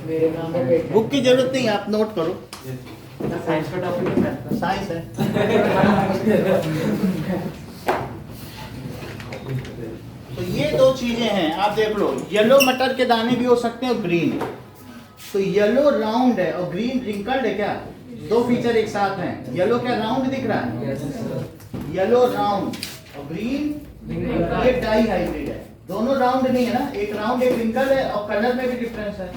Book की जरूरत नहीं, आप नोट करो। साइंस का टॉपिक है, साइंस है। तो ये दो चीजें हैं, आप देख लो। येलो मटर के दाने भी हो सकते हैं और ग्रीन। तो येलो राउंड है और ग्रीन रिंकल्ड है क्या? दो फीचर एक साथ हैं। येलो क्या राउंड दिख रहा है? येलो राउंड और ग्रीन ये डाई हाइब्रिड है। दोनों राउंड नहीं है ना, एक राउंड एक रिंकल है और कलर में भी डिफरेंस है।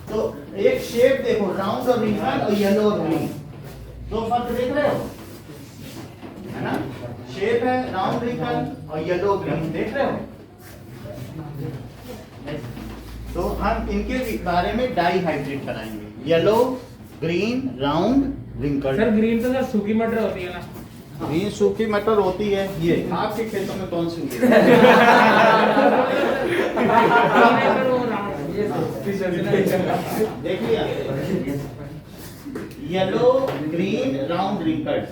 तो एक शेप देखो, राउंड और रिंकल और येलो और ग्रीन, दो फर्क देख रहे हो, है ना? शेप है राउंड रिंकल और येलो ग्रीन, देख रहे हो? तो हम इनके बारे में डाई हाइब्रिड कराएंगे, yellow green round wrinkle. Sir green तो सर सूखी मटर होती है ना? ग्रीन सूखी मटर होती है। ये आपके खेतों में कौन सी होती देख लिया? येलो ग्रीन राउंड रिंकल्ड,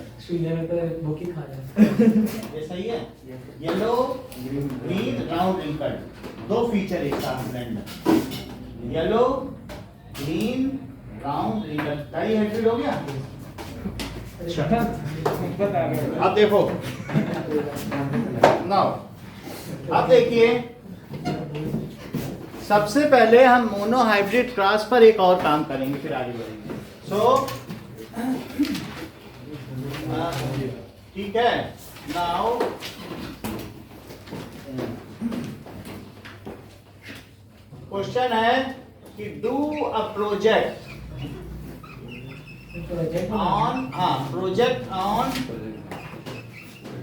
ये सही है। येलो ग्रीन राउंड रिंकल्ड, दो फीचर एक साथ ब्लेंड है। Yellow green round wrinkled, dihybrid हो गया। अब देखो नाउ, अब देखिए, सबसे पहले हम मोनो हाइब्रिड क्रॉस पर एक और काम करेंगे, फिर आगे बढ़ेंगे। ठीक है। नाउ क्वेश्चन है कि do a project on project on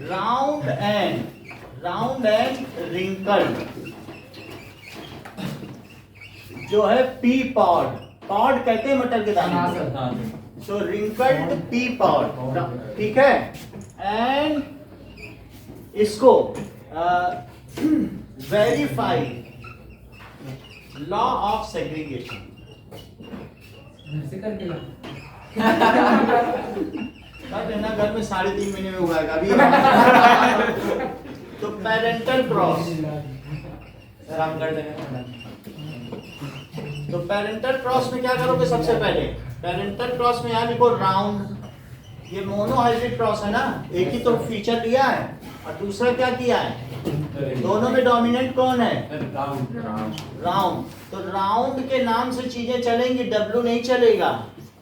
round and wrinkled, जो है pea pod, pod कहते हैं मटर के दाने, तो wrinkled pea pod, ठीक है। एंड इसको verify law of segregation, ना घर में 3.5 महीने में उगाएगा अभी। तो पेरेंटल क्रॉस, तो पेरेंटल क्रॉस में क्या करोगे? सबसे पहले पेरेंटल क्रॉस में यहाँ लिखो राउंड, ये मोनो हाइब्रिड क्रॉस है ना, एक ही तो फीचर लिया है और दूसरा क्या किया है? दोनों में डोमिनेंट कौन है? राउंड। तो राउंड के नाम से चीजें चलेंगी, डब्लू नहीं चलेगा,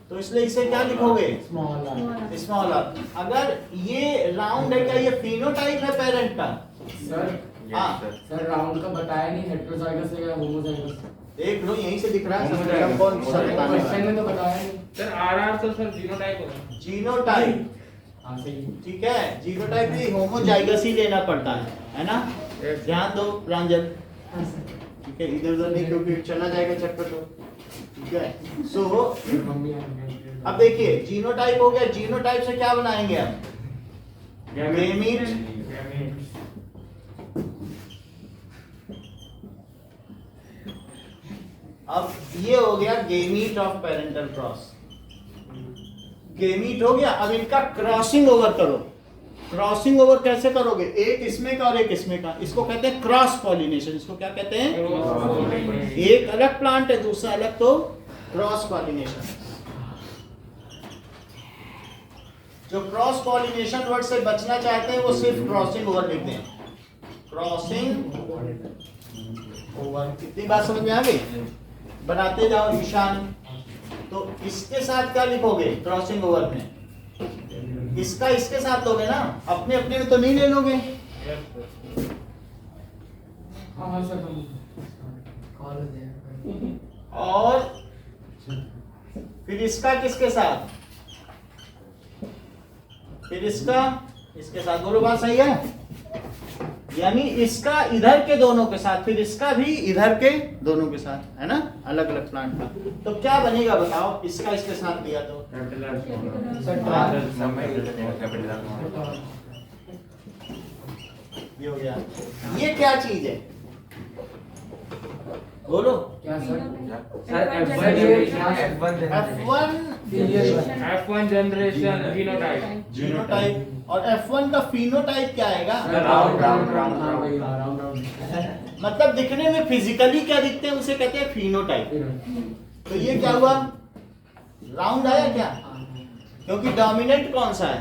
तो इसलिए इसे क्या लिखोगे? Small R. अगर ये राउंड है, क्या ये फिनोटाइप है पेरेंट का? सर राउंड का बताया नहीं, हेटेरोजाइगस है या होमोजाइगस? देख लो यहीं से दिख रहा है, कौन सा क्वेश्चन में तो बताया नहीं सर। आरआर तो सर जीनोटाइप होगा। जीनोटाइप, हाँ सही, ठीक है। जीनोटाइप भी होमोजाइगस ही लेना पड़ता है ना? ध्यान दो प्रांजल, ठीक है, इधर उधर नहीं, क्योंकि चला जाएगा चक्कर तो, ठीक है। सो अब देखिए जीनोटाइप हो गया, जीनोटाइप से क्या बनाएंगे हम? गैमीट। अब ये हो गया gamete of parental cross, gamete हो गया। अब इनका क्रॉसिंग ओवर करो। क्रॉसिंग ओवर कैसे करोगे? एक इसमें का और एक इसमें का, इसको कहते हैं क्रॉस पॉलिनेशन। इसको क्या कहते हैं? एक अलग प्लांट है, दूसरा अलग, तो क्रॉस पॉलिनेशन। जो क्रॉस पॉलिनेशन वर्ड से बचना चाहते हैं वो सिर्फ क्रॉसिंग ओवर लिखते हैं, क्रॉसिंग ओवर। कितनी बात समझ में आ गई? बनाते जाओ ईशान। तो इसके साथ क्या लिखोगे क्रॉसिंग ओवर में? इसका इसके साथ लोगे ना, अपने अपने में तो नहीं ले लोगे। और फिर इसका किसके साथ? फिर इसका इसके साथ। बोलो बात सही है? यानी इसका इधर के दोनों के साथ, फिर इसका भी इधर के दोनों के साथ, है ना, अलग अलग प्लांट का। तो क्या बनेगा बताओ? इसका इसके साथ लिया तो ये हो गया। ये क्या चीज है? बोलो क्या sir? F1 generation genotype. Genotype. और F1 का फिनोटाइप क्या आएगा? राउंड। मतलब दिखने में फिजिकली क्या दिखते हैं उसे कहते हैं फिनोटाइप। तो ये क्या हुआ, राउंड आया क्या, क्योंकि डोमिनेंट कौन सा है,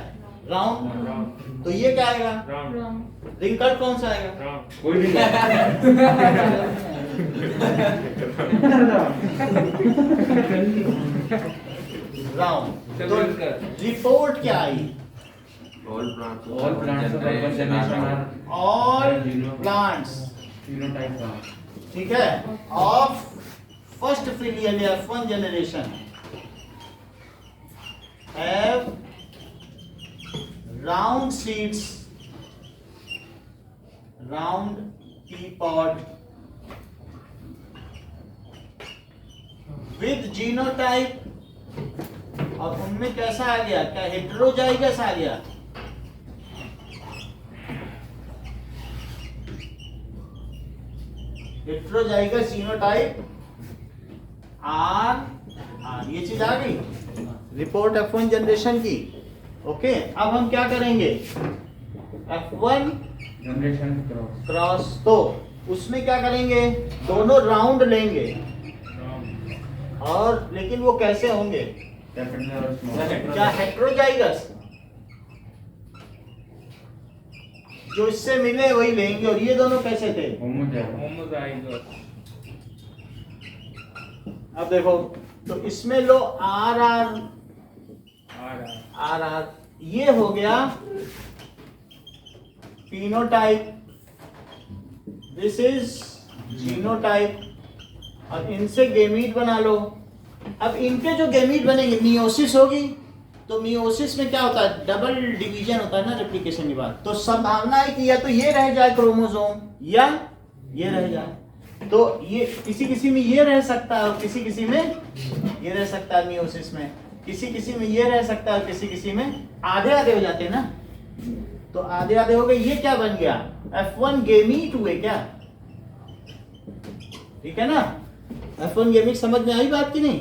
राउंड, राउंड तो ये क्या आएगा, राउंड रिंकल कौन सा आएगा, राउंड कोई भी नहीं राउंड। तो wrinkle। रिपोर्ट क्या आई, All plants of urban generation are all plants, phenotype round. ठीक है, ऑफ फर्स्ट फिलियल या F1 generation have round seeds, round pea pod with genotype, और उनमें कैसा आ गया, क्या हेटेरोजाइगस आ गया, हेटेरोजाइगस जीनोटाइप आर, ये चीज आ गई रिपोर्ट F1 जनरेशन की। ओके, अब हम क्या करेंगे, F1 Generation cross. क्रॉस, तो उसमें क्या करेंगे, दोनों राउंड लेंगे, राउंड और लेकिन वो कैसे होंगे, Capital or small. क्या हेटेरोजाइगस, जो इससे मिले वही लेंगे, और ये दोनों कैसे थे, Homozygous. होमोजाइगस अब देखो, तो इसमें लो आर आर आ रहा है आर आर, ये हो गया फिनोटाइप, दिस इज जीनोटाइप, और इनसे गेमीट बना लो। अब इनके जो गेमीट बनेंगे, मियोसिस होगी, तो मियोसिस में क्या होता है, डबल डिवीजन होता है ना रेप्लिकेशन के बाद, तो संभावना है कि या तो ये रह जाए क्रोमोसोम या ये रह जाए, तो ये किसी किसी में ये रह सकता है और किसी किसी में ये रह सकता है, मियोसिस में किसी किसी में ये रह सकता है, किसी किसी में आधे आधे हो जाते हैं ना, तो आधे आधे हो गए, ये क्या बन गया, F1 गेमीट हुए क्या, ठीक है ना, F1 गेमीट समझ में आई बात की नहीं,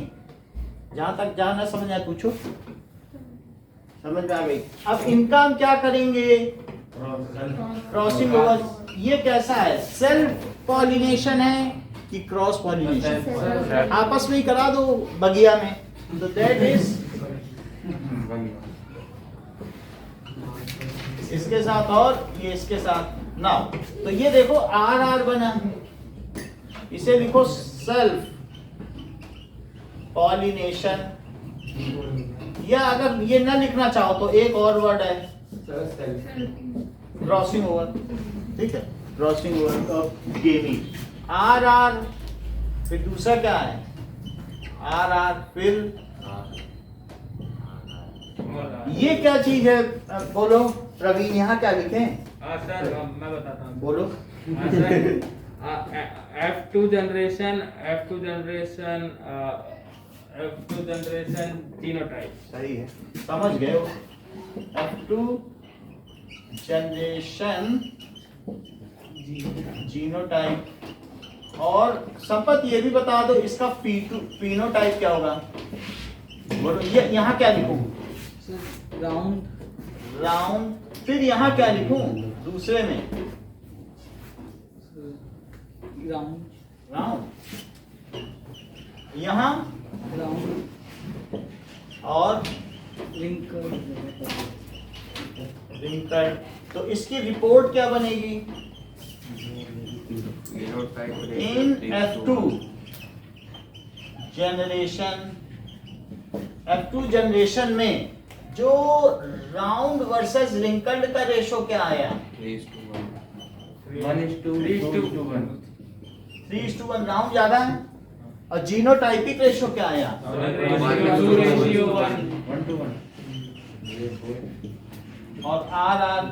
जहां तक जहां ना समझ आए पूछो, समझ में आ गई। अब इनका हम क्या करेंगे, क्रॉसिंग ओवर, ये कैसा है, सेल्फ पॉलिनेशन है कि क्रॉस पॉलिनेशन, आपस में ही करा दो बगिया में, तो दैट इज इसके साथ और ये इसके साथ ना, तो ये देखो आर आर बना, इसे लिखो सेल्फ पॉलिनेशन, या अगर ये ना लिखना चाहो तो एक और वर्ड है क्रॉसिंग ओवर, ठीक है, crossing over of gamete, R R, फिर दूसरा क्या है, आर आर, फिर ये क्या चीज है, बोलो प्रवीण, यहाँ क्या लिखे, सर मैं बताता हूँ, बोलो, F2 जनरेशन जीनोटाइप, सही है, समझ गए हो, F2 जनरेशन जीनोटाइप, और संपत ये भी बता दो इसका फिनोटाइप क्या होगा, बोलो, ये यहाँ क्या लिखूं, राउंड राउंड, फिर यहाँ क्या लिखूं दूसरे में, राउंड राउंड, यहाँ राउंड और रिंकल, रिंकल, तो इसकी रिपोर्ट क्या बनेगी, इन F2 जनरेशन, F2 जनरेशन में जो राउंड वर्सेस रिंकल्ड का रेशो क्या आया, 3:1, राउंड ज्यादा है, और जीनोटाइपिक रेशो क्या आया, 2:1, 1:1. और आर आर,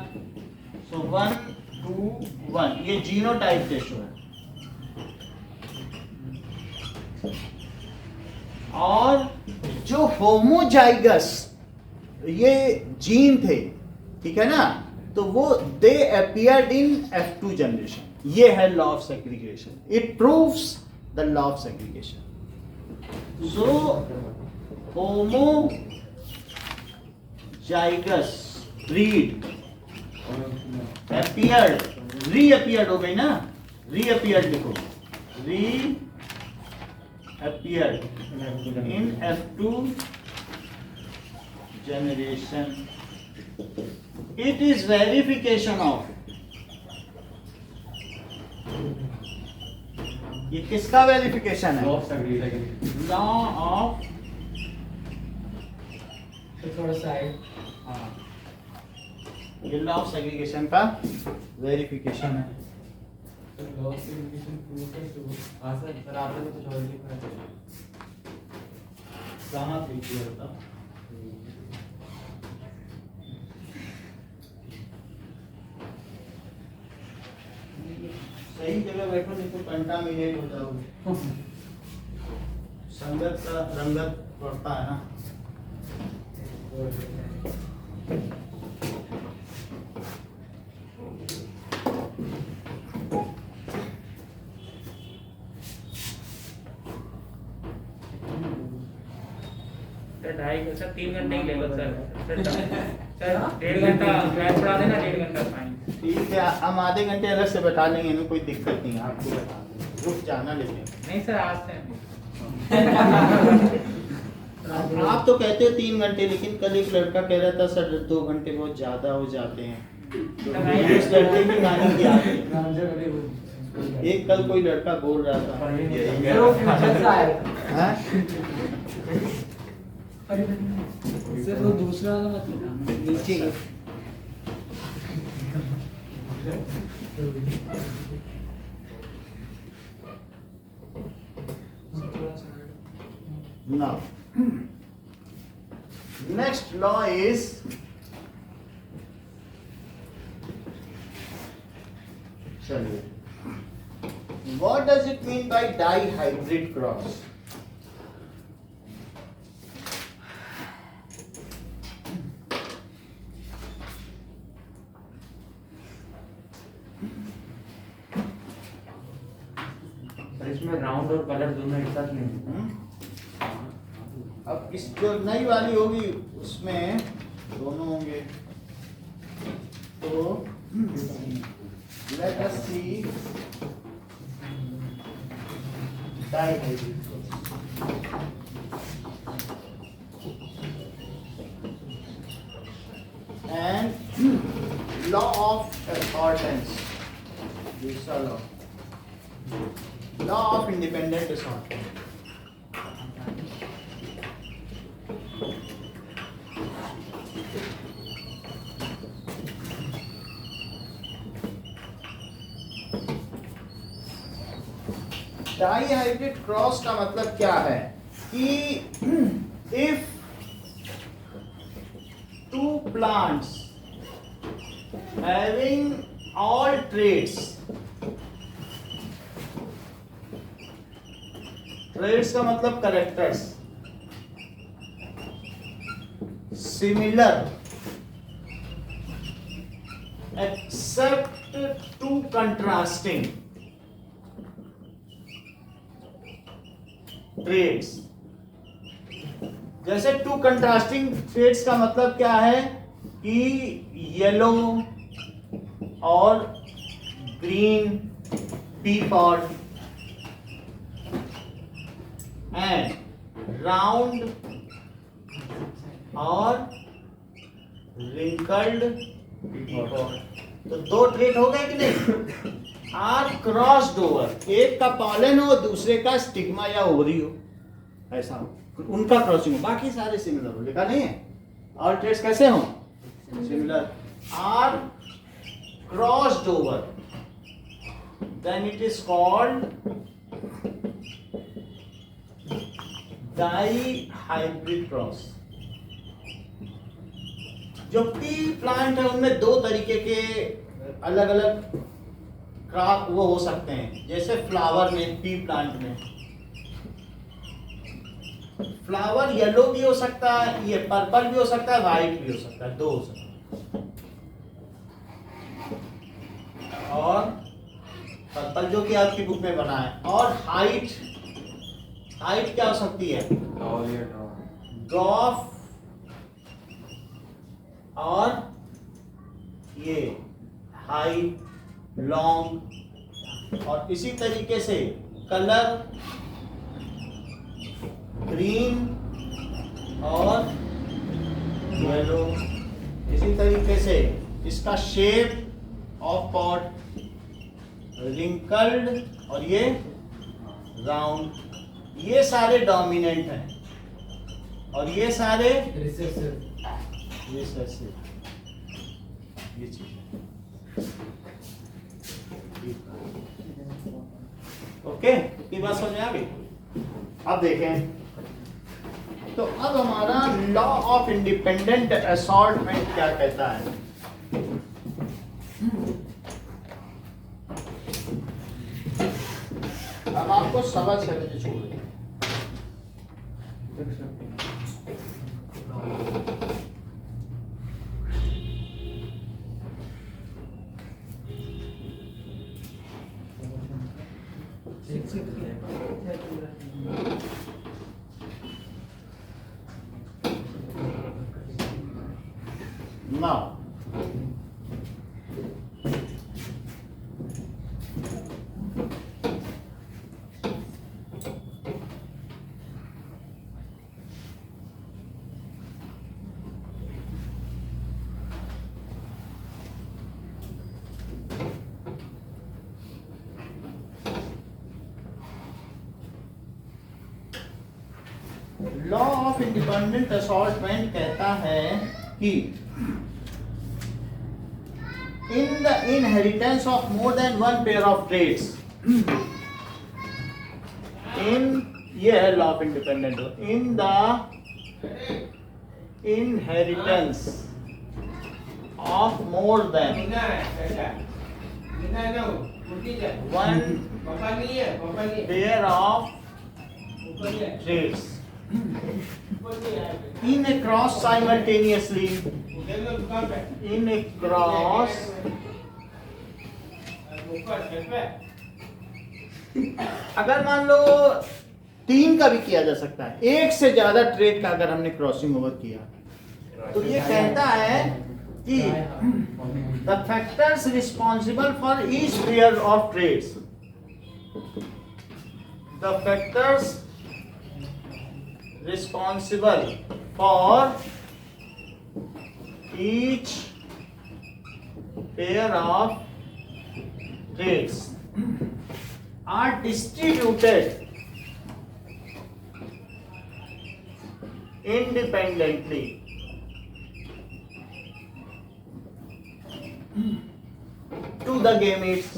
सो 1:1, ये जीनोटाइप रेशो है, और जो होमोजाइगस ये जीन थे, ठीक है ना, तो वो दे अपीयर्ड इन F2 जनरेशन, ये है law of segregation, it proves the law of segregation. So homozygous breed appeared, reappeared हो गई ना, रीअपीयर्ड लिखो, रीअपीयर्ड appeared in F2 generation. It is verification of, ये किसका वेरिफिकेशन है? लॉ ऑफ, थोड़ा साइड, हाँ, ये लॉ ऑफ सेग्रीगेशन का वेरिफिकेशन है। लॉ ऑफ सेग्रीगेशन प्रूफ है तो हां सर आपने तो कुछ और लिखा है। कहाँ पे किया था? सही जगह बैठो, नहीं तो कंटामिनेट हो जाओगे। संगत का रंगत पड़ता है ना। सर 3 घंटे ही लेगा सर। सर 1.5 घंटा मैथ पढ़ा देना, 1.5 घंटा साइंस। ठीक है, हम आधे घंटे अलग से बैठा लेंगे, इनमें कोई दिक्कत नहीं है, आपको बता देंगे। रुक जाना लेकिन नहीं सर आज से आप तो कहते हो 3 घंटे, लेकिन कल एक लड़का कह रहा था सर 2 घंटे बहुत ज्यादा हो जाते हैं। तो उस लड़के की कहानी क्या है? एक कल कोई लड़का बोल रहा था, हाँ? सर वो दूसरा वाला मत लगाना, नीचे का। Now, next law is चलिए, what does it mean by dihybrid cross? इसमें राउंड और कलर दोनों एक साथ नहीं। अब इस जो नई वाली होगी उसमें दोनों होंगे, तो let us see dihybrid and law of assortance, दूसरा law of independent assortment। Dihybrid cross का मतलब क्या है कि if 2 plants having all traits का मतलब characters similar except 2 contrasting traits. जैसे 2 कंट्रास्टिंग ट्रेड्स का मतलब क्या है कि येलो और green pea pod and round और रिंकल्ड पी पॉड, तो 2 ट्रेड हो गए कि नहीं? आर क्रॉस्ड ओवर, एक का पॉलन हो दूसरे का स्टिग्मा या ओवरी हो, ऐसा हो, उनका क्रॉसिंग हो, बाकी सारे सिमिलर हो। लिखा नहीं है? और ट्रेड्स कैसे हो? Similar. Are crossed over, then it is called dihybrid cross. जो पी प्लांट है उनमें 2 तरीके के अलग अलग क्रॉप वो हो सकते हैं। जैसे फ्लावर में, पी प्लांट में फ्लावर येलो भी हो सकता है, ये पर्पल भी हो सकता है, व्हाइट भी हो सकता है, 2 हो सकता है। और पर्पल जो कि आपकी बुक में बना है, और हाइट क्या हो सकती है? ड्रॉफ और ये हाइट, लॉन्ग, और इसी तरीके से कलर जैसे इसका शेप ऑफ पॉट रिंकल्ड और ये राउंड, ये सारे डोमिनेंट हैं और ये सारे रिसेसिव। रिसेसिव। ये चीज ओके, ये बात समझ में आ गई। अब देखें तो अब हमारा लॉ ऑफ इंडिपेंडेंट असॉर्टमेंट क्या कहता है। अब आपको सबक समझने छोड़ दें। Now, law of independent assortment कहता है कि in the inheritance of more than one pair of traits, in ये है law of independent, in the inheritance of more than one pair of traits in a cross simultaneously, in a cross अगर मान लो 3 का भी किया जा सकता है, एक से ज्यादा ट्रेड का अगर हमने क्रॉसिंग ओवर किया तो ये कहता है कि the factors responsible for each pair of traits, the factors responsible for each pair of traits are distributed independently to the gametes.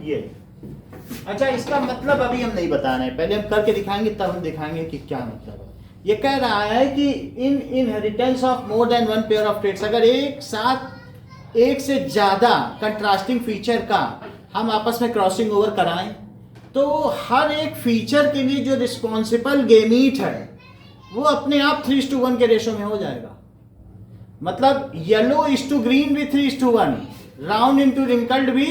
ये अच्छा, इसका मतलब अभी हम नहीं बता रहे हैं, पहले हम करके दिखाएंगे तब हम दिखाएंगे कि क्या मतलब है। ये कह रहा है कि in inheritance of more than one pair of traits, अगर एक साथ एक से ज्यादा कंट्रास्टिंग फीचर का हम आपस में क्रॉसिंग ओवर कराएं तो हर एक फीचर के लिए जो रिस्पॉन्सिबल गेमीट है वो अपने आप 3:1 के रेशो में हो जाएगा। मतलब येलो इज टू ग्रीन भी 3:1, राउंड इंटू रिंकल्ड भी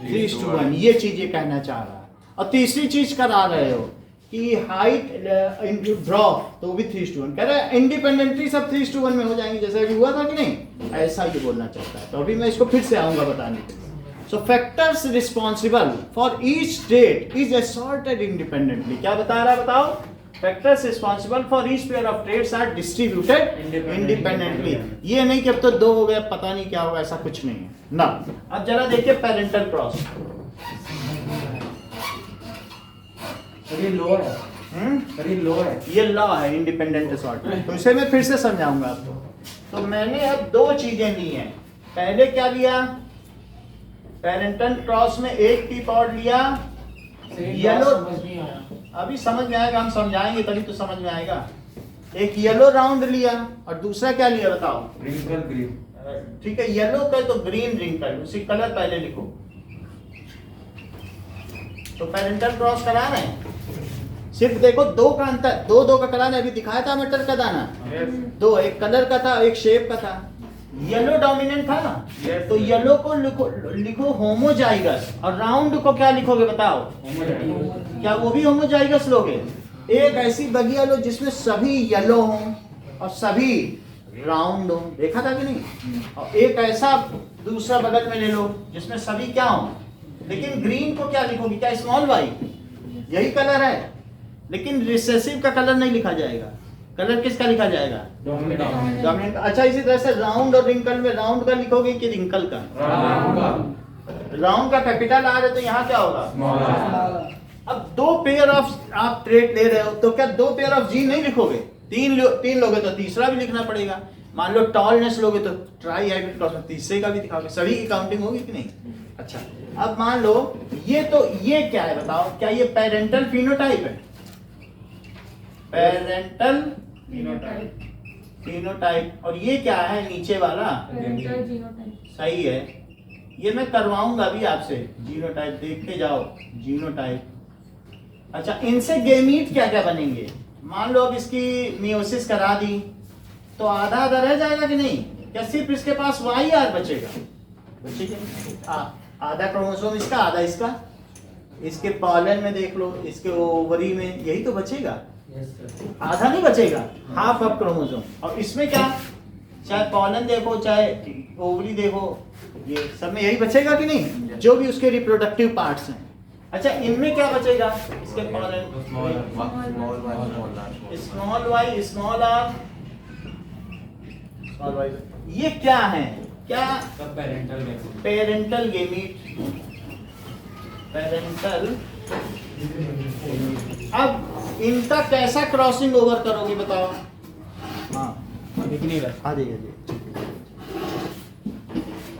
3:1, ये चीज ये कहना चाह रहा है। और तीसरी चीज करा रहे हो कि हाइट इंटू ड्रॉप तो वो भी 3:1 कह रहा है, इंडिपेंडेंटली सब 3:1 में हो जाएंगे, जैसा अभी हुआ था कि नहीं, ऐसा ये बोलना चाहता है। तो अभी मैं इसको फिर से आऊंगा बताने के लिए। So factors responsible for each trait is assorted independently. क्या बता रहा है बताओ? Factors responsible for each pair of traits are distributed independently. ये नहीं कि अब तो 2 हो गए पता नहीं क्या होगा, ऐसा कुछ नहीं है ना। अब जरा देखिए पेरेंटल क्रॉस, ये लो है, लो है, ये लॉ है इंडिपेंडेंट असॉर्टमेंट। तो इसे मैं फिर से समझाऊंगा आपको। तो मैंने अब 2 चीजें ली हैं। पहले क्या लिया? पेरेंटल क्रॉस में एक टी पॉड लिया, येलो, अभी समझ में आएगा, हम समझाएंगे तभी तो समझ में आएगा। एक येलो राउंड लिया और दूसरा क्या लिया बताओ? Wrinkle green. ठीक है, येलो का तो ग्रीन रिंकल, उसी कलर पहले लिखो। तो पेरेंटल क्रॉस करा रहे हैं, सिर्फ देखो 2 का अंतर, 2 का करा रहे। अभी दिखाया था मटर का दाना, 2, एक कलर का था एक शेप का था। येलो डोमिनेंट था ना, तो येलो को लिखो होमोजाइगस, और राउंड को क्या लिखोगे बताओ? क्या वो भी होमोजाइगस लोगे? एक ऐसी बगिया लो जिसमें सभी येलो हों और सभी राउंड हो, देखा था कि नहीं? और एक ऐसा दूसरा बगल में ले लो जिसमें सभी क्या हो, लेकिन ग्रीन को क्या लिखोगे? क्या स्मॉल वाई? यही कलर है, लेकिन रिसेसिव का कलर नहीं लिखा जाएगा। कलर किसका लिखा जाएगा? Dominant dominant. अच्छा, इसी तरह से राउंड और रिंकल में राउंड का लिखोगे कि रिंकल का? राउंड का कैपिटल आर है तो यहाँ क्या होगा? अब दो पेयर ऑफ आप ट्रेट ले रहे हो तो क्या दो पेयर ऑफ जीन नहीं लिखोगे? तीन लोगे तो तीसरा भी लिखना पड़ेगा। मान लो टॉलनेस लोगे तो ट्राई हाइब्रिड क्रॉस में तीसरे का भी दिखाओगे। सभी की काउंटिंग होगी कि नहीं? अच्छा, अब मान लो ये क्या है बताओ? क्या ये पेरेंटल फिनोटाइप है? Parental phenotype. और ये क्या है नीचे वाला? सही है, ये मैं करवाऊंगा भी आपसे। जीनोटाइप देख के जाओ, जीनोटाइप। अच्छा, इनसे गेमीट क्या क्या बनेंगे? मान लो अब इसकी मियोसिस करा दी तो आधा आधा रह जाएगा कि नहीं? क्या सिर्फ इसके पास वाई आर बचेगा? बचेगा। आधा क्रोमोसोम इसका, आधा इसका। इसके पॉलन में देख लो, इसके ओवरी में, यही तो बचेगा। आधा नहीं बचेगा, हाफ ऑफ क्रोमोसोम। और इसमें क्या, चाहे पॉलन देखो चाहे ओवरी देखो, ये सब में यही बचेगा कि नहीं? जो भी उसके रिप्रोडक्टिव पार्ट्स हैं। अच्छा, इनमें क्या बचेगा? इसके pollen small Y, small R, small Y. ये क्या है? क्या? Parental gamete. पेरेंटल। अब इनका कैसा क्रॉसिंग ओवर करोगे बताओ? हाँ, आ जाइए।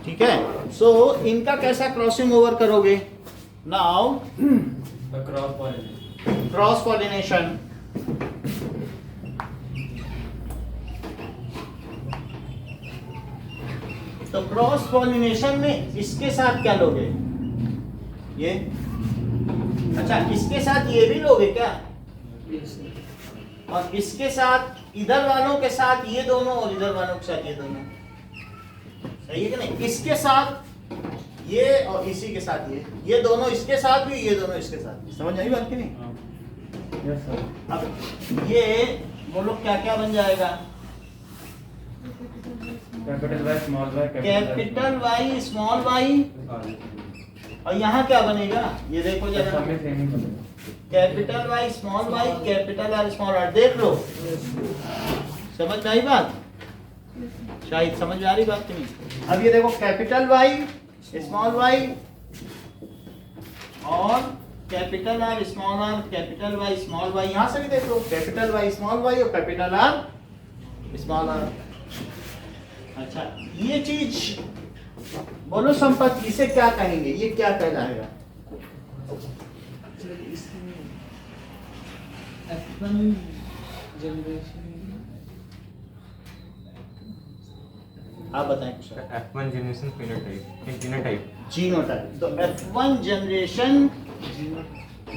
ठीक है, सो इनका कैसा क्रॉसिंग ओवर करोगे? Now cross pollination. तो क्रॉस पॉलिनेशन में इसके साथ क्या लोगे? ये। अच्छा, इसके साथ ये भी लोगे क्या? और इसके साथ इधर वालों के साथ ये दोनों, और इधर वालों के साथ ये दोनों। सही है कि नहीं? इसके साथ ये और इसी के साथ ये दोनों इसके साथ भी, ये दोनों इसके साथ भी। समझ आई बात कि नहीं? Yes sir. अब ये बोलो क्या क्या बन जाएगा? Capital Y small Y, capital Y small Y. और यहाँ क्या बनेगा? ये देखो जरा, capital Y small Y, capital R small R. देख लो, समझ में आई बात? शायद समझ में आ रही बात कि नहीं? अब ये देखो, कैपिटल वाई स्मॉल वाई और capital R small R, capital Y small Y. यहां से भी देख लो, कैपिटल वाई स्मॉल वाई और कैपिटल आर स्मॉल आर। अच्छा, ये चीज बोलो संपत, इसे क्या कहेंगे? ये क्या कहलाएगा? F1 generation. आप बताएं कुछ। F1 generation phenotype, genotype. Genotype. तो F1 जनरेशन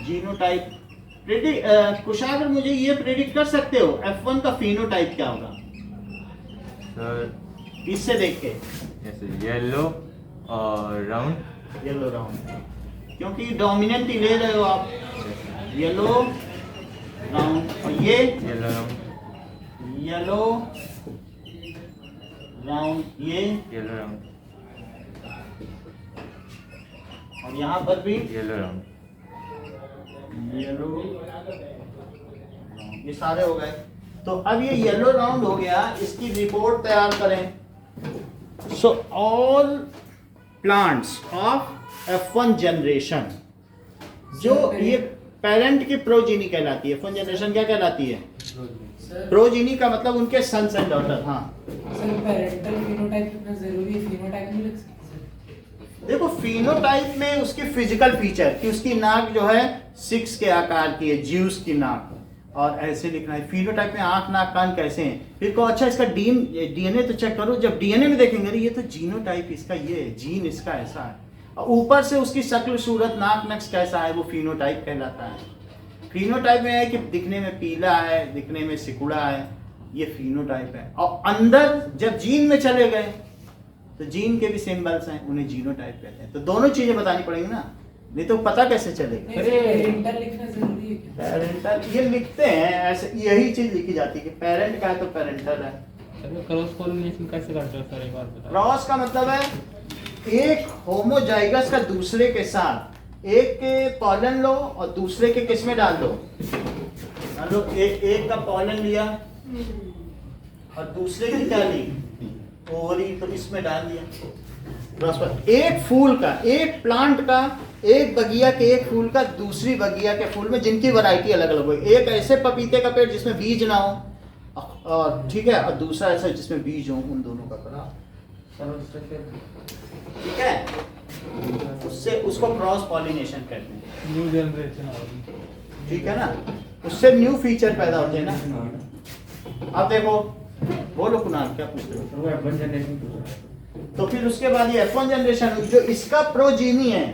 जीनोटाइप। कुशागर मुझे ये प्रेडिक्ट कर सकते हो F1 का फिनोटाइप क्या होगा? सर इससे देख के। ऐसे येलो और राउंड। येलो राउंड, क्योंकि डोमिनेंट ही ले रहे हो आप। येलो राउंड, और ये येलो राउंड, येलो राउंड, ये येलो राउंड, और यहाँ पर भी येलो राउंड। येलो। ये सारे हो गए। तो अब ये येलो राउंड हो गया, इसकी रिपोर्ट तैयार करें। So all plants of F1 generation, जो ये पेरेंट की प्रोजीनी कहलाती है। F1 जनरेशन क्या कहलाती है? प्रोजीनी का मतलब उनके सन्स एंड डॉटर। हाँ सर, पेरेंटल फिनोटाइप कितना जरूरी है? फिनोटाइप नहीं लग सकता? देखो, फिनोटाइप में उसकी फिजिकल फीचर कि उसकी नाक जो है 6 के आकार की है, ज्यूस की नाक, और ऐसे लिखना है। फिनोटाइप में आंख नाक कान कैसे हैं? फिर को अच्छा इसका डीएनए तो चेक करो। जब डीएनए में देखेंगे, अरे ये तो जीनोटाइप इसका ये है, जीन इसका ऐसा है, और ऊपर से उसकी शक्ल सूरत नाक नक्श कैसा है, वो फिनोटाइप कहलाता है। फिनोटाइप में है कि दिखने में पीला है, दिखने में सिकुड़ा है, ये फिनोटाइप है। और अंदर जब जीन में चले गए तो जीन के भी सिंबल्स हैं, उन्हें जीनोटाइप कहते हैं। तो दोनों चीजें बतानी पड़ेंगी ना, नहीं तो पता कैसे चलेगा? पेरेंटल लिखना जरूरी है क्या? पेरेंटल ये लिखते हैं ऐसे, यही चीज लिखी जाती है कि पेरेंट का है तो पेरेंटल है। क्रॉस पॉलिनेशन कैसे करते हो सर, एक बार बताओ। क्रॉस का मतलब है एक होमोजाइगस का दूसरे के साथ, एक के पॉलन लो और दूसरे के किस में डाल दो। लो एक का पॉलन लिया, और दूसरे की क्या ली, ओवरी, तो इसमें डाल दिया क्रॉस पर। एक फूल का, एक प्लांट का, एक बगिया के एक फूल का दूसरी बगिया के फूल में, जिनकी वैरायटी अलग अलग हो, एक ऐसे पपीते का पेड़ जिसमें बीज ना हो, और ठीक है, और दूसरा ऐसा जिसमें बीज हो, उन दोनों का करा, ठीक है, उससे उसको क्रॉस पॉलिनेशन कहते हैं। न्यू जनरेशन ठीक है ना, उससे न्यू फीचर पैदा होते हैं ना। अब देखो, बोलो कुणाल क्या पूछ रहे हो? वो F1 जनरेशन तो फिर उसके बाद ये F1 जनरेशन, जो इसका प्रोजीनी है,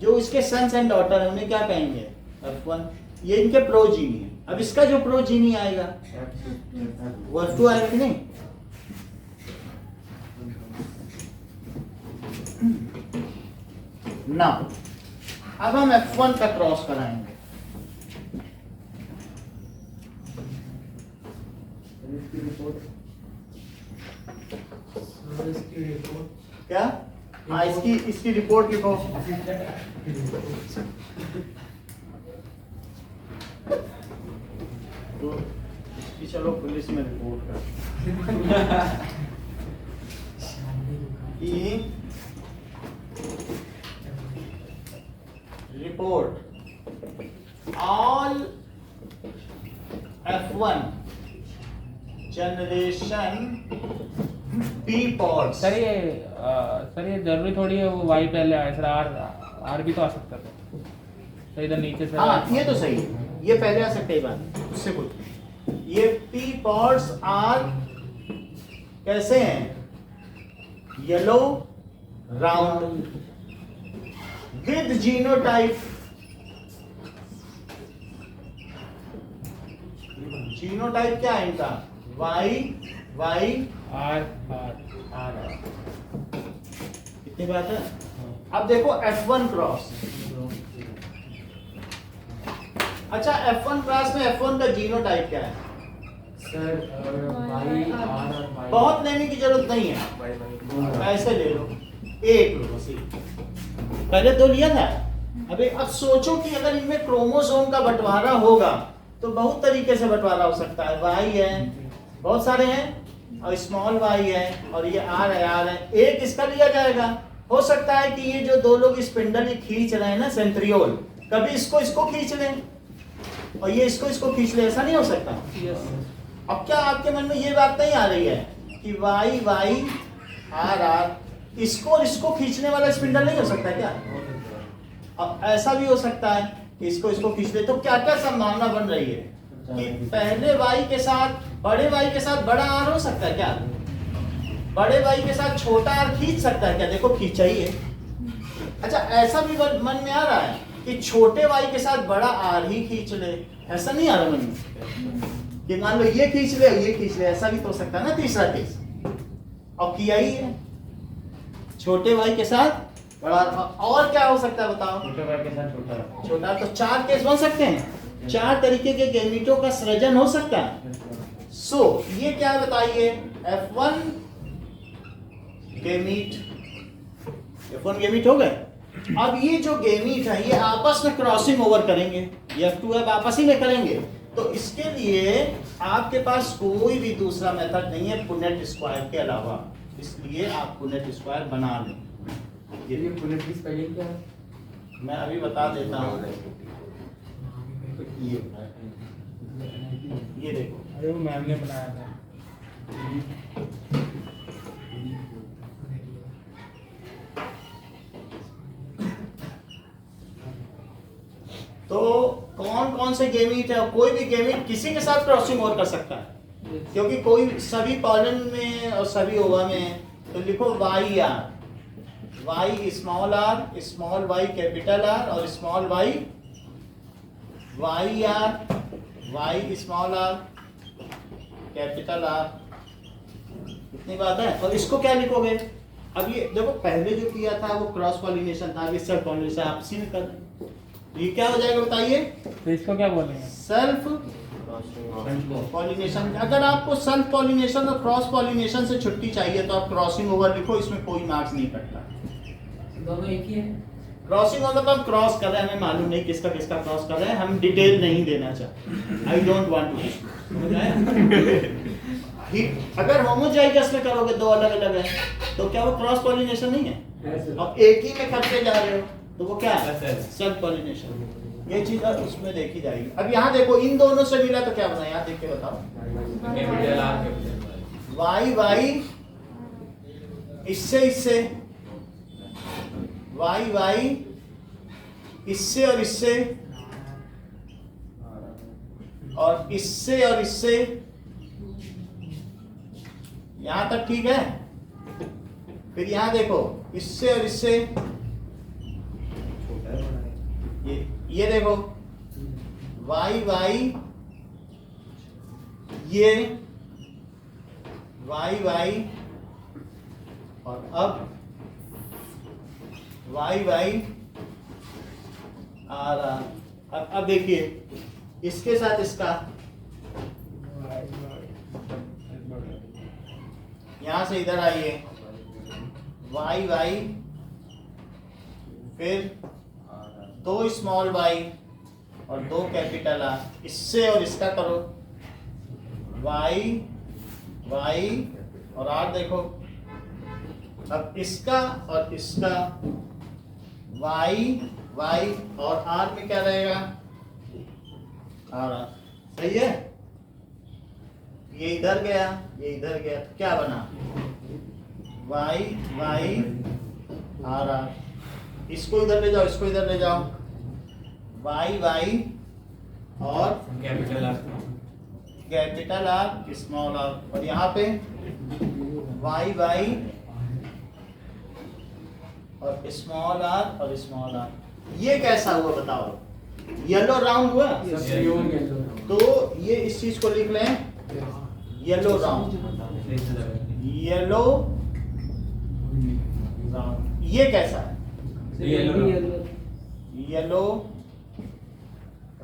जो इसके सन्स एंड डॉटर है, उन्हें क्या कहेंगे? F1, ये इनके प्रोजीनी है। अब इसका जो प्रोजीनी आएगा वो F2 आएगा कि नहीं? ना, अब हम F1 का क्रॉस कराएंगे। क्या? हाँ, इसकी रिपोर्ट लिखो। तो इसकी चलो पुलिस में रिपोर्ट कर कि report all F1 generation P pods. Sir ये जरूरी थोड़ी है वो वाई पहले आए सर, आर भी तो आ सकता था सर, इधर नीचे से। हाँ, ये तो सही है, ये पहले आ सकते हैं बात, उससे कुछ। ये पी पॉड्स आर कैसे हैं? Yellow round with genotype. Genotype क्या है इनका? Y Y R R R R. कितनी बात है? अब देखो F1 क्रॉस। अच्छा, F1 क्रॉस में F1 का जीनोटाइप क्या है? सर वाई आर और वाई बहुत लेने की जरूरत नहीं है, ऐसे ले लो, एक लो बस। पहले दो लिया था। अबे अब सोचो कि अगर इनमें क्रोमोसोम का बंटवारा होगा तो बहुत तरीके से बंटवारा हो सकता है। वाई है, बहुत सारे हैं, और स्मॉल वाई है, और ये आर है, आर है, एक इसका लिया जाएगा। हो सकता है कि ये जो दो लोग स्पिंडल खींच रहे हैं ना, सेंट्रियोल, कभी इसको खींच लें और ये इसको खींच ले, ऐसा नहीं हो सकता? अब क्या आपके मन में ये बात नहीं आ रही है कि वाई वाई आर आर, इसको खींचने वाला स्पिंडल नहीं हो सकता क्या? अब ऐसा भी हो सकता है कि इसको खींच ले। तो क्या क्या संभावना बन रही है कि पहले वाई के साथ, बड़े वाई के साथ बड़ा आर हो सकता है क्या? बड़े वाई के साथ छोटा आर खींच सकता है क्या? देखो खींचा ही है। अच्छा, ऐसा भी मन में आ रहा है कि छोटे वाई के साथ बड़ा आर ही खींच ले, ऐसा नहीं आ रहा मन में कि मान लो ये खींच ले, ऐसा भी तो हो सकता है ना तीसरा केस। और किया ही है, छोटे वाई के साथ बड़ा। और क्या हो सकता है बताओ? छोटे वाई के साथ छोटा। तो चार केस बन सकते हैं, चार तरीके के गैमीटों का सृजन हो सकता है। सो ये क्या बताइए? F1 गैमीट, F1 गैमीट हो गए। अब ये जो गैमीट है ये आपस में क्रॉसिंग ओवर करेंगे, ये F2 अब आपस ही में करेंगे। तो इसके लिए आपके पास कोई भी दूसरा मेथड नहीं है पुनेट स्क्वायर के अलावा, इसलिए आप पुनेट स्क्वायर बना लें। ये पुनेट की स्पेलिंग क्या है? मैं अभी बता देता हूँ। ये देखो, अरे वो मैम ने बनाया था। तो कौन कौन से गेमीट है? कोई भी गेमीट किसी के साथ क्रॉसिंग ओवर कर सकता है, क्योंकि कोई सभी पॉलन में और सभी ओवा में है। तो लिखो Y R, Y small R, small Y capital R, और small Y Y R, Y small R capital R. इतनी बात है। और इसको क्या लिखोगे? अब ये देखो, पहले जो किया था वो क्रॉस पॉलिनेशन था, ये सेल्फ पॉलिनेशन आपसी में कर रहे हैं। ये क्या हो जाएगा बताइए? तो इसको क्या बोलेंगे? Self pollination. अगर आपको सेल्फ पॉलिनेशन और क्रॉस पॉलिनेशन से छुट्टी चाहिए तो आप क्रॉसिंग ओवर लिखो, इसमें कोई मार्क्स नहीं कटता। दोनों एक ही है। क्रॉसिंग मतलब हम क्रॉस कर रहे हैं, हमें मालूम नहीं किसका किसका क्रॉस कर रहे हैं, हम डिटेल नहीं देना चाहते। आई डोंट वांट टू अगर होमोजाइगस में करोगे दो अलग अलग है तो क्या वो क्रॉस पॉलिनेशन नहीं है? अब एक ही में करते जा रहे हो तो वो क्या है? Self pollination. ये चीज उसमें देखी जाएगी। अब यहाँ देखो इन दोनों से मिला तो क्या बना, यहाँ देख के बताओ। वाई वाई इससे इससे, वाई वाई इससे और इससे, और इससे और इससे, यहां तक ठीक है। फिर यहां देखो इससे और इससे, ये देखो वाई वाई, ये वाई वाई, और अब वाई वाई आ रहा। अब देखिए इसके साथ इसका, यहां से इधर आइए, वाई वाई, फिर दो स्मॉल वाई और दो कैपिटल आर, इससे और इसका करो, वाई वाई और आर देखो। अब इसका और इसका, वाई वाई और आर में क्या रहेगा? आर। सही है। ये इधर गया, ये इधर गया, तो क्या बना? Y Y R R. इसको इधर ले जाओ, इसको इधर ले जाओ, वाई वाई और कैपिटल आर स्मॉल आर, और यहाँ पे वाई वाई और स्मॉल आर और स्मॉल आर। ये कैसा हुआ बताओ? येलो राउंड हुआ। तो ये इस चीज को लिख लें, येलो राउंड, येलो राउंड। ये कैसा है? Yellow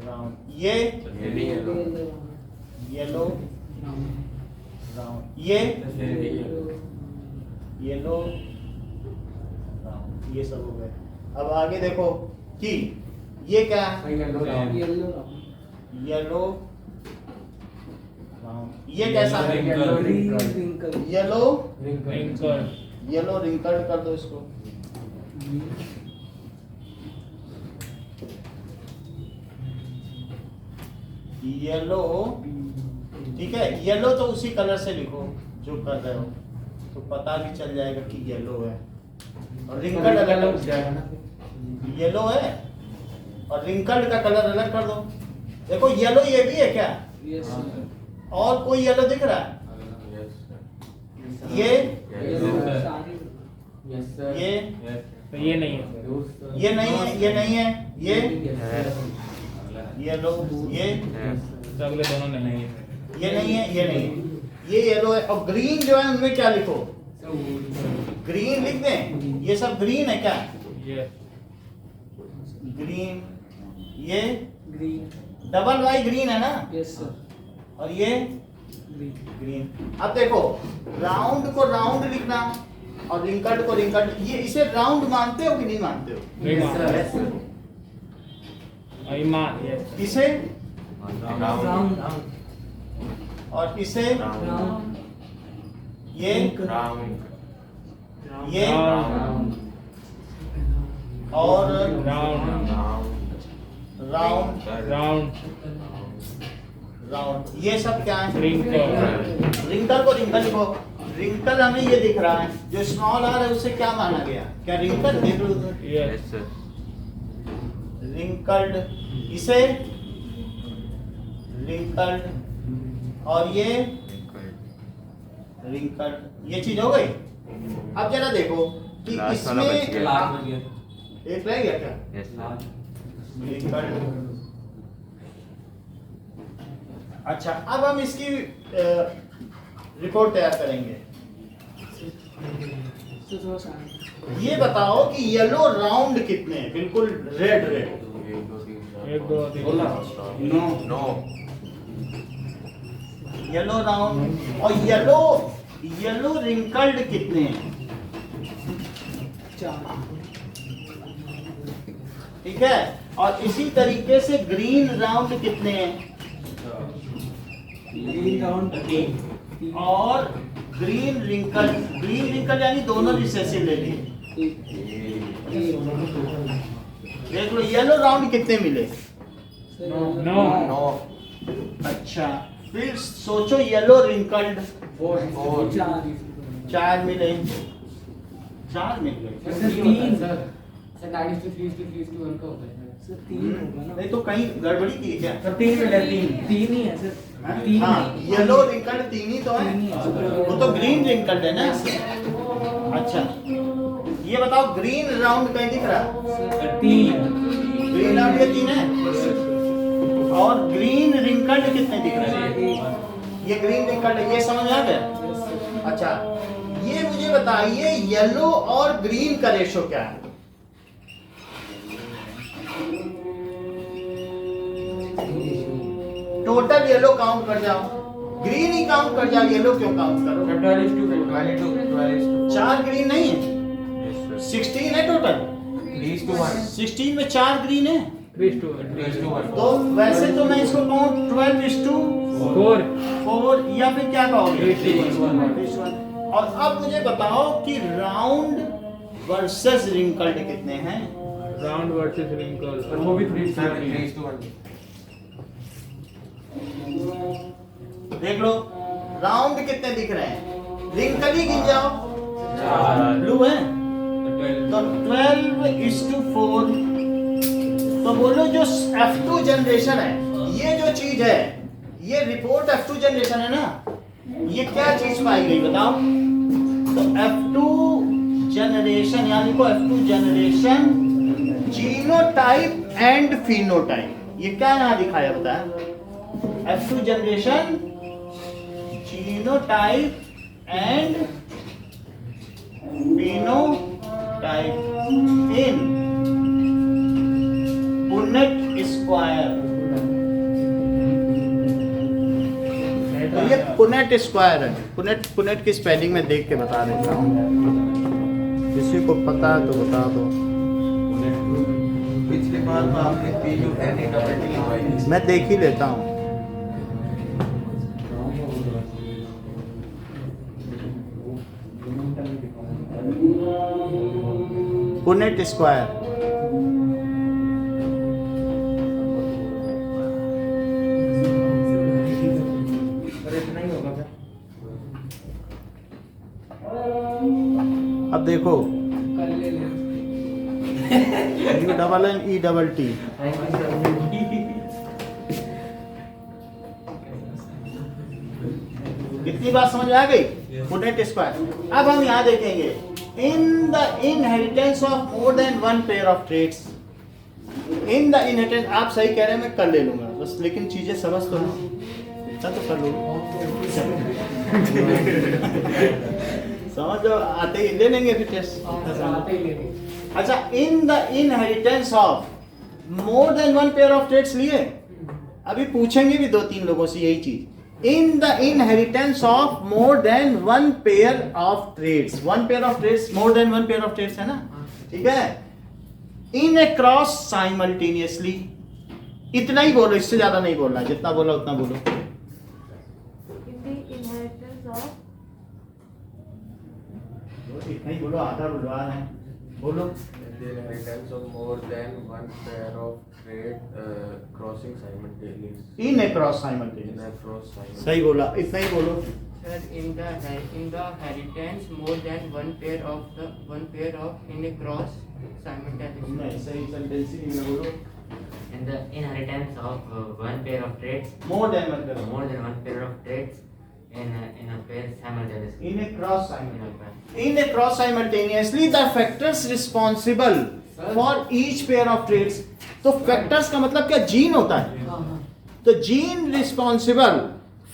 round. ये येलो राउंड, ये येलो राउंड। ये सब हो गए। अब आगे देखो कि ये क्या है? Yellow round. ये कैसा है? येलो येलो रिंकल्ड कर दो इसको। येलो, ठीक है। येलो तो उसी कलर से लिखो जो कर रहे हो, तो पता भी चल जाएगा कि येलो है। और रिंकल्ड अलग येलो है और रिंकल्ड का कलर अलग कर दो। देखो येलो ये भी है क्या? और कोई येलो दिख रहा है? ये तो ये नहीं है, ये नहीं है, ये नहीं है, ये येलो, ये अगले दोनों नहीं है। ये नहीं है, ये नहीं है, ये येलो है। और ग्रीन जो है उनमें क्या लिखो? ग्रीन लिख दें। ये सब ग्रीन है क्या? ये ग्रीन, ये डबल वाई ग्रीन है ना? Yes sir. और ये ग्रीन। अब देखो राउंड को राउंड लिखना और रिंकल्ड को रिंकल्ड। ये इसे राउंड मानते हो कि नहीं मानते हो? नहीं मान, इसे राउंड और इसे, ये राउंड ये और राउंड राउंड राउंड राउंड। ये सब क्या है? रिंकल। रिंकल को रिंकल लिखो। रिंकल हमें ये दिख रहा है, जो स्मॉल आर है उसे क्या माना गया? क्या रिंकल? देख लो उधर, यस सर रिंकल्ड। इसे रिंकल्ड और ये रिंकल्ड। ये चीज हो गई। अब जरा देखो कि लास्ट वाला बच इसमें गया। एक रह गया क्या? Yes sir wrinkled. अच्छा, अब हम इसकी रिपोर्ट तैयार करेंगे। ये बताओ कि येलो राउंड कितने हैं? बिल्कुल red red. 1 2 3 no no yellow round. और येलो येलो रिंकल्ड कितने हैं? ठीक है, और इसी तरीके से ग्रीन राउंड कितने हैं? और ग्रीन रिंकल यानी दोनों रिसेसिव ले लिए। देख लो येलो राउंड कितने मिले? नो। अच्छा, फिर सोचो येलो रिंकल्ड 4 मिले, 4 मिल गए। सर 9:3:3:1 का होता है सर 3 होगा ना? नहीं तो कहीं गड़बड़ी की है क्या? सर 3 मिले, 3। 3 ही है सर, 3 हाँ, येलो रिंकल्ड 3 ही तो है, 3 ही है। वो तो ग्रीन रिंकल्ड है ना। अच्छा, ये बताओ ग्रीन राउंड कहीं दिख रहा? 3। ग्रीन राउंड ये 3 है, और ग्रीन रिंकल्ड कितने दिख रहे हैं? ये ग्रीन रिंकल्ड है, ये समझ आ गया? अच्छा, ये मुझे बताइए येलो और ग्रीन का रेशो क्या है? टोटल येलो काउंट कर जाओ, ग्रीन ही काउंट कर जाओ, येलो क्यों काउंट करो? 22 4 ग्रीन नहीं है, 16 है टोटल। 16 में 4 ग्रीन है, 3:1 तो वैसे तो मैं इसको कहूँ 12:4 या फिर क्या कहोगे? 3:1। और अब मुझे बताओ कि राउंड वर्सेस रिंकल्ड कितने हैं? राउंड वर्सेस रिंकल, और वो भी 3:1। देख लो राउंड कितने दिख रहे हैं, रिंकल ही गिन जाओ, ब्लू है तो 12:4। तो बोलो जो F2 जनरेशन है, ये जो चीज है, ये रिपोर्ट F2 जनरेशन है ना, ये क्या चीज पाई गई बताओ? तो F2 जनरेशन यानी को F2 generation genotype and phenotype, ये क्या यहाँ दिखाया होता है? F2 generation genotype and phenotype in Punnett square. तो ये पुनेट स्क्वायर है, पुनेट की स्पेलिंग में देख के बता देता हूँ, किसी को पता है तो बता दो। पिछली बार तो आपने PUNET लिखवाई। मैं देख ही लेता हूँ। पुनेट स्क्वायर, इतना ही होगा फिर। अब देखो कल ले ले। UNNETT, कितनी बात समझ में आ गई? Punnett square. अब हम यहाँ देखेंगे in the inheritance of more than one pair of traits. In the inheritance, आप सही कह रहे हैं, मैं कर ले लूंगा बस, लेकिन चीजें समझ तो लो, इतना तो कर लो। समझ लो, आते ही ले लेंगे फिर टेस्ट। आते ही लेंगे। अच्छा, in the inheritance of more than one pair of traits लिए, अभी पूछेंगे भी 2-3 लोगों से यही चीज। In the inheritance of more than one pair of traits, one pair of traits, more than one pair of traits है ना, ठीक है। इन ए क्रॉस साइमल्टेनियसली, इतना ही बोलो, इससे ज्यादा नहीं बोलना, जितना बोला उतना बोलो। इतना ही बोलो, आधा बुलवा रहे हैं, बोलो। The inheritance of more than one pair of trade crossing simultaneously. In A cross In simultaneous, a cross simultaneously. सही बोला, इतना ही बोलो। Sir, in the inheritance, more than one pair of in a cross simultaneously. नहीं, सही sentence ही नहीं बोलो। In the inheritance of one pair of traits, more than one pair, more than one pair of traits in a pair simultaneously. In A cross In a simultaneous, pair. in a cross simultaneously the factors responsible for each pair of traits। तो factors का मतलब क्या? Gene होता है। हाँ हाँ। तो gene responsible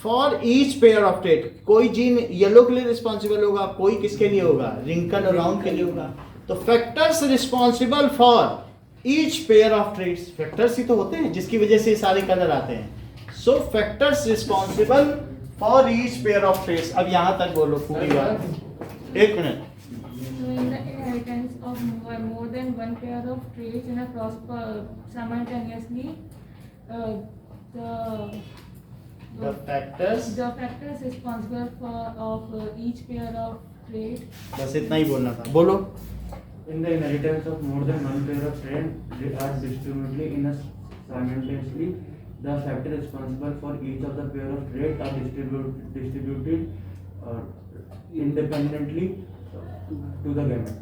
for each pair of trade, कोई जीन येलो के लिए रिस्पॉन्सिबल होगा, कोई किसके लिए होगा? रिंकल और राउंड के लिए होगा। तो factors responsible for each pair of traits, factors ही तो होते हैं जिसकी वजह से ये सारे कलर आते हैं। So factors responsible for each pair of traits. अब यहाँ तक बोलो पूरी बात, 1 minute. So in the inheritance of more than one pair of traits in a cross simultaneously, The factors, the factors responsible of each pair of trait. बस इतना ही बोलना था, बोलो. In the inheritance of more than one pair of traits are distributed in a simultaneously, the factor responsible for each of the pair of traits are distributed independently to the gamete.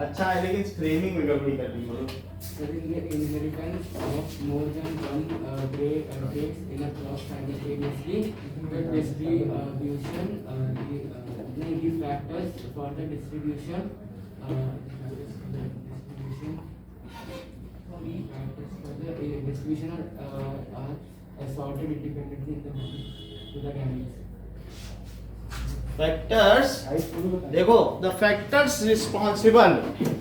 अच्छा है लेकिन framing में गड़बड़ी कर दी, बोलो. Sir, in the inheritance of more than one traits in a cross simultaneously, the distribution, the factors for the distribution, are assorted independently to the gametes. Factors, देखो, the factors responsible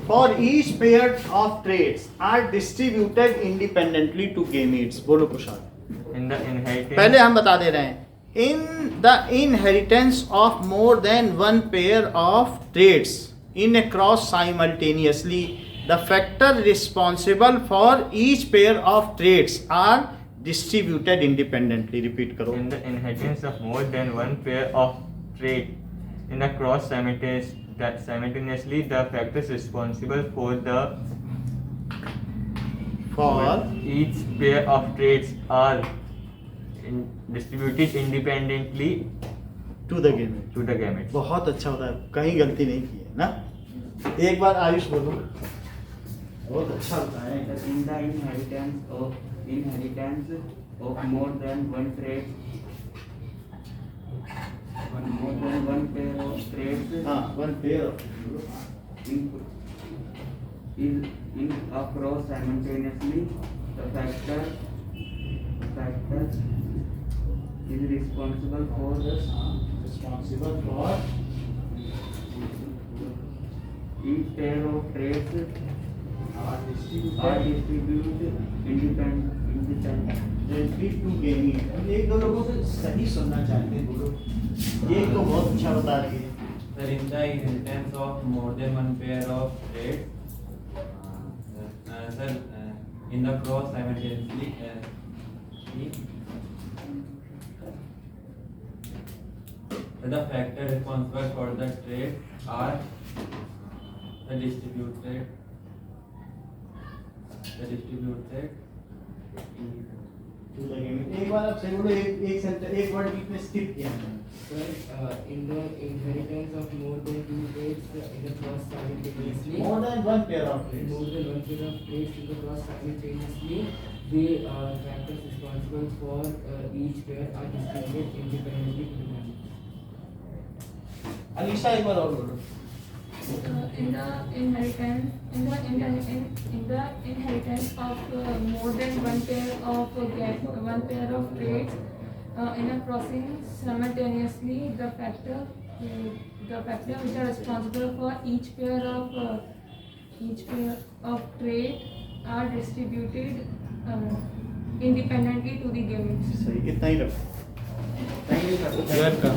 for each pair of traits are distributed independently to gametes. बोलो Kushal. In the inheritance. पहले हम बता दे रहे हैं. In the inheritance of more than one pair of traits in a cross simultaneously, the factor responsible for each pair of traits are distributed independently. Repeat करो. In the inheritance of more than one pair of trait in a cross simultaneously, the factors responsible for each pair of traits are distributed independently To the gamete. to the gametes. बहुत अच्छा होता है, कहीं गलती नहीं की है ना. एक बार आयुष बोलो. बहुत अच्छा होता है. In the inheritance of more than one trait, more than one pair of traits हाँ, one pair of. in a cross simultaneously, the factor is responsible for each pair of traits are distributed independently to gaming. एक दो लोगों से सही सुनना चाहते हैं, बोलो. ये तो बहुत अच्छा बता रही है. Sir, in the inheritance of more than one pair of traits, in the cross simultaneously, the factor responsible for the trait are distributed to the gaming. एक बार आप सही बोलो. एक वर्ड बीच में स्किप किया मैंने. in the inheritance of more than two traits in the cross simultaneously. More than one pair of traits. More than one pair of traits in the cross simultaneously, the factors responsible for each pair are distributed independently to the gametes. Alisha एक बार और बोलो. In the inheritance of more than one pair of traits in a crossing simultaneously, the factor which are responsible for each pair of trait are distributed independently to the gametes. सही, इतना ही रखो. Thank you, sir. Welcome.